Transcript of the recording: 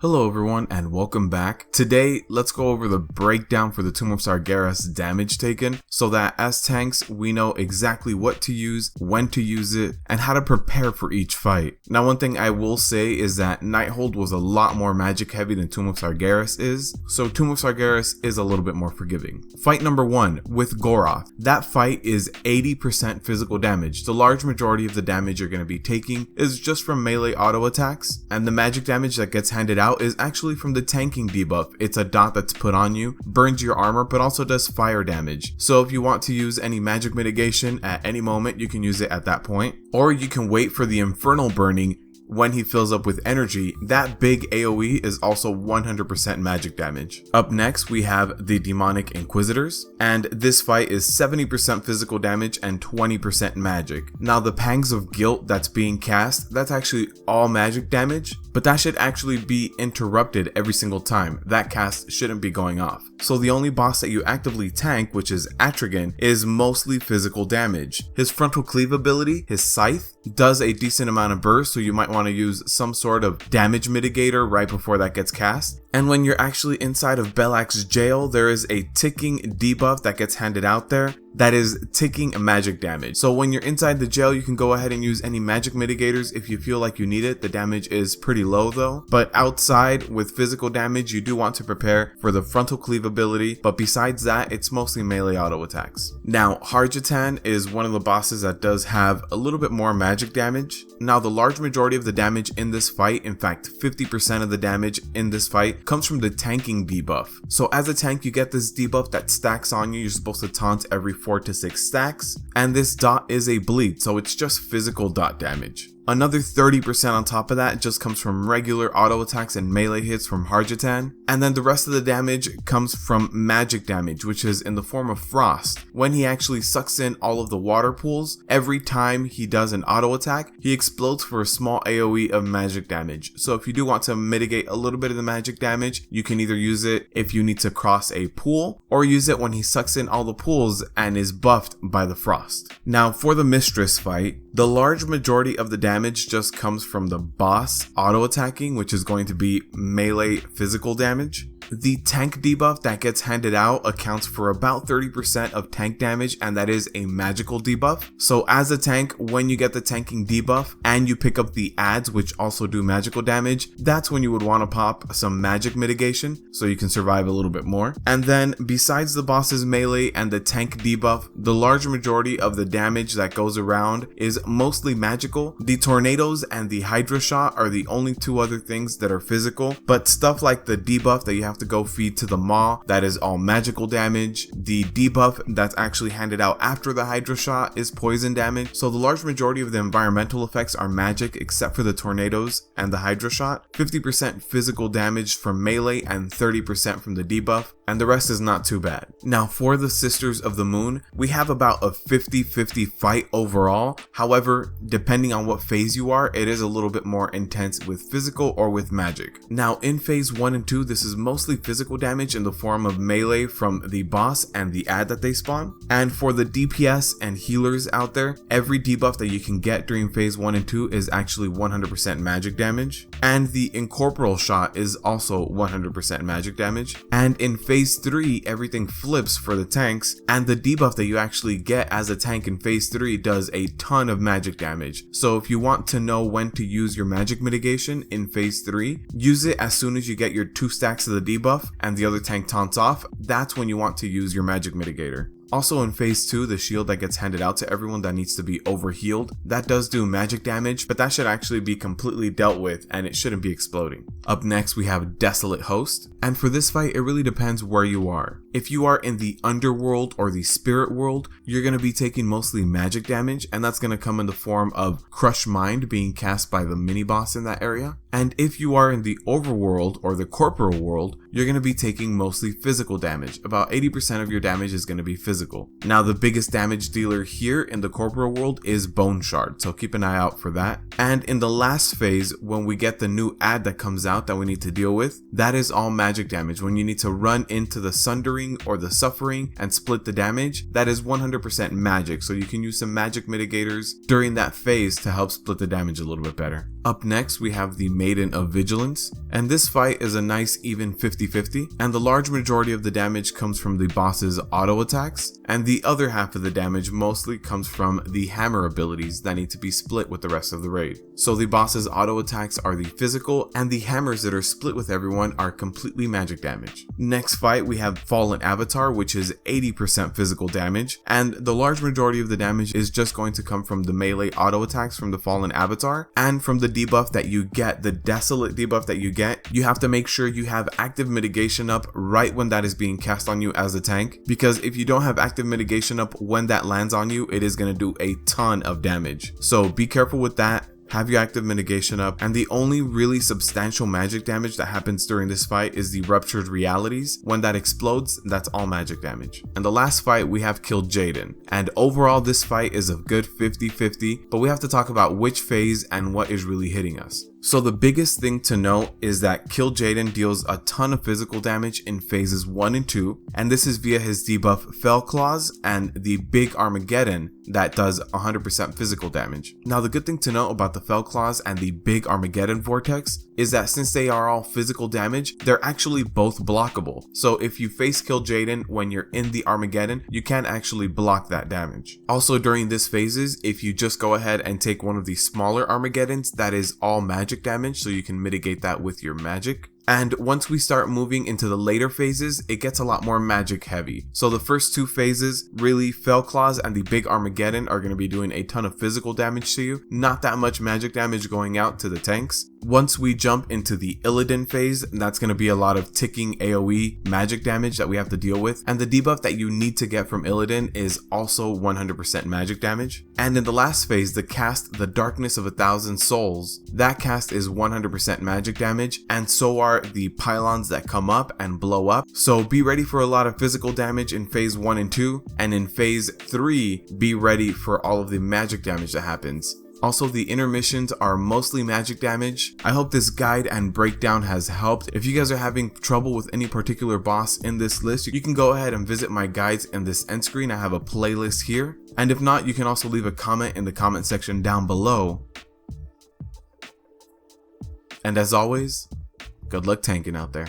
Hello everyone and welcome back. Today, let's go over the breakdown for the Tomb of Sargeras damage taken so that as tanks, we know exactly what to use, when to use it, and how to prepare for each fight. Now, one thing I will say is that Nighthold was a lot more magic heavy than Tomb of Sargeras is, so Tomb of Sargeras is a little bit more forgiving. Fight number 1 with Gora. That fight is 80% physical damage. The large majority of the damage you're going to be taking is just from melee auto attacks, and the magic damage that gets handed out is actually from the tanking debuff. It's a dot that's put on you, burns your armor, but also does fire damage. So if you want to use any magic mitigation at any moment, you can use it at that point, or you can wait for the infernal burning. When he fills up with energy, that big AoE is also 100% magic damage. Up next, we have the Demonic Inquisitors, and this fight is 70% physical damage and 20% magic. Now, the Pangs of Guilt that's being cast, that's actually all magic damage, but that should actually be interrupted every single time. That cast shouldn't be going off. So the only boss that you actively tank, which is Atrigan, is mostly physical damage. His frontal cleave ability, his scythe, does a decent amount of burst, so you might want to use some sort of damage mitigator right before that gets cast. And when you're actually inside of Belak's jail, there is a ticking debuff that gets handed out there that is ticking magic damage. So when you're inside the jail, you can go ahead and use any magic mitigators if you feel like you need it. The damage is pretty low though. But outside with physical damage, you do want to prepare for the frontal cleave ability. But besides that, it's mostly melee auto attacks. Now, Harjatan is one of the bosses that does have a little bit more magic damage. Now, the large majority of the damage in this fight, in fact 50% of the damage in this fight, comes from the tanking debuff. So as a tank, you get this debuff that stacks on you. You're supposed to taunt every 4 to 6 stacks, and this dot is a bleed, so it's just physical dot damage. Another 30% on top of that just comes from regular auto attacks and melee hits from Harjatan, and then the rest of the damage comes from magic damage, which is in the form of frost. When he actually sucks in all of the water pools, every time he does an auto attack, he explodes for a small AoE of magic damage. So if you do want to mitigate a little bit of the magic damage, you can either use it if you need to cross a pool, or use it when he sucks in all the pools and is buffed by the frost. Now for the Mistress fight, the large majority of the damage just comes from the boss auto attacking, which is going to be melee physical damage. The tank debuff that gets handed out accounts for about 30% of tank damage, and that is a magical debuff. So as a tank, when you get the tanking debuff and you pick up the adds, which also do magical damage, that's when you would want to pop some magic mitigation so you can survive a little bit more. And then besides the boss's melee and the tank debuff, the large majority of the damage that goes around is mostly magical. The tornadoes and the Hydra shot are the only two other things that are physical, but stuff like the debuff that you have to go feed to the maw, that is all magical damage. The debuff that's actually handed out after the Hydra shot is poison damage. So the large majority of the environmental effects are magic except for the tornadoes and the Hydra shot. 50% physical damage from melee and 30% from the debuff, and the rest is not too bad. Now for the Sisters of the Moon, we have about a 50-50 fight overall. However, depending on what phase you are, it is a little bit more intense with physical or with magic. Now in phase 1 and 2, this is mostly physical damage in the form of melee from the boss and the ad that they spawn. And for the DPS and healers out there, every debuff that you can get during phase 1 and 2 is actually 100% magic damage. And the incorporeal shot is also 100% magic damage. And in phase 3, everything flips for the tanks, and the debuff that you actually get as a tank in phase 3 does a ton of magic damage. So if you want to know when to use your magic mitigation in phase 3, use it as soon as you get your 2 stacks of the debuff and the other tank taunts off. That's when you want to use your magic mitigator. Also in phase 2, the shield that gets handed out to everyone that needs to be overhealed, that does do magic damage, but that should actually be completely dealt with and it shouldn't be exploding. Up next, we have Desolate Host, and for this fight, it really depends where you are. If you are in the underworld or the spirit world, you're going to be taking mostly magic damage, and that's going to come in the form of Crush Mind being cast by the mini boss in that area. And if you are in the overworld or the corporal world, you're going to be taking mostly physical damage. About 80% of your damage is going to be physical. Now, the biggest damage dealer here in the corporal world is Bone Shard, so keep an eye out for that. And in the last phase, when we get the new ad that comes out that we need to deal with, that is all magic damage. When you need to run into the Sundering or the Suffering and split the damage, that is 100% magic, so you can use some magic mitigators during that phase to help split the damage a little bit better. Up next, we have the Maiden of Vigilance, and this fight is a nice even 50-50, and the large majority of the damage comes from the boss's auto attacks, and the other half of the damage mostly comes from the hammer abilities that need to be split with the rest of the raid. So the boss's auto attacks are the physical, and the hammers that are split with everyone are completely magic damage. Next fight, we have Fallen Avatar, which is 80% physical damage, and the large majority of the damage is just going to come from the melee auto attacks from the Fallen Avatar, and from the debuff that you get, the desolate debuff that you get. You have to make sure you have active mitigation up right when that is being cast on you as a tank, because if you don't have active mitigation up when that lands on you, it is going to do a ton of damage. So be careful with that. Have your active mitigation up, and the only really substantial magic damage that happens during this fight is the ruptured realities. When that explodes, that's all magic damage. And the last fight, we have Kill Jaden, and overall this fight is a good 50-50, but we have to talk about which phase and what is really hitting us. So the biggest thing to note is that Kill Jaden deals a ton of physical damage in phases 1 and 2, and this is via his debuff Fell Claws and the Big Armageddon that does 100% physical damage. Now the good thing to note about the Fell Claws and the Big Armageddon Vortex is that since they are all physical damage, they're actually both blockable. So if you face Kill Jaden when you're in the Armageddon, you can actually block that damage. Also during this phases, if you just go ahead and take one of the smaller Armageddons, that is all magic damage, so you can mitigate that with your magic. And once we start moving into the later phases, it gets a lot more magic heavy. So the first two phases, really, Fell Claws and the Big Armageddon are going to be doing a ton of physical damage to you, not that much magic damage going out to the tanks. Once we jump into the Illidan phase, that's going to be a lot of ticking AoE magic damage that we have to deal with, and the debuff that you need to get from Illidan is also 100% magic damage. And in the last phase, the cast The Darkness of 1,000 Souls, that cast is 100% magic damage, and so are the pylons that come up and blow up. So be ready for a lot of physical damage in phase 1 and 2, and in phase 3, be ready for all of the magic damage that happens. Also, the intermissions are mostly magic damage. I hope this guide and breakdown has helped. If you guys are having trouble with any particular boss in this list, you can go ahead and visit my guides in this end screen. I have a playlist here. And if not, you can also leave a comment in the comment section down below. And as always, good luck tanking out there.